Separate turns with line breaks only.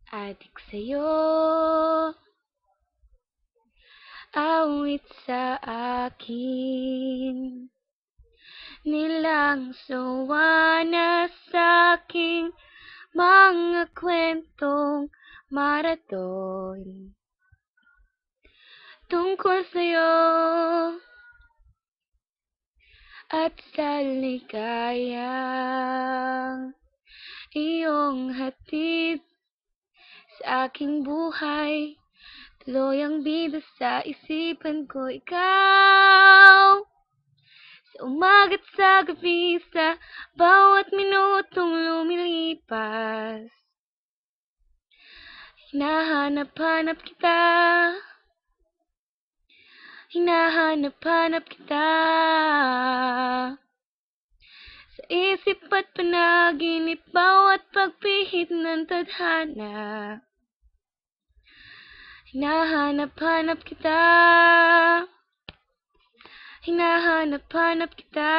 Adik sa'yo, awit sa akin, nilang sawa na sa'king mga kwentong maraton tungkol sa'yo at sa ligayang iyong hatid sa aking buhay. Tuloy ang bida sa isipan ko, ikaw. Sa umaga't sa gabi, sa bawat minutong lumilipas, hinahanap-hanap kita, hinahanap-hanap kita. Sa isip at panaginip, bawat pagpihit ng tadhana, hinahanap-hanap kita, hinahanap-hanap kita.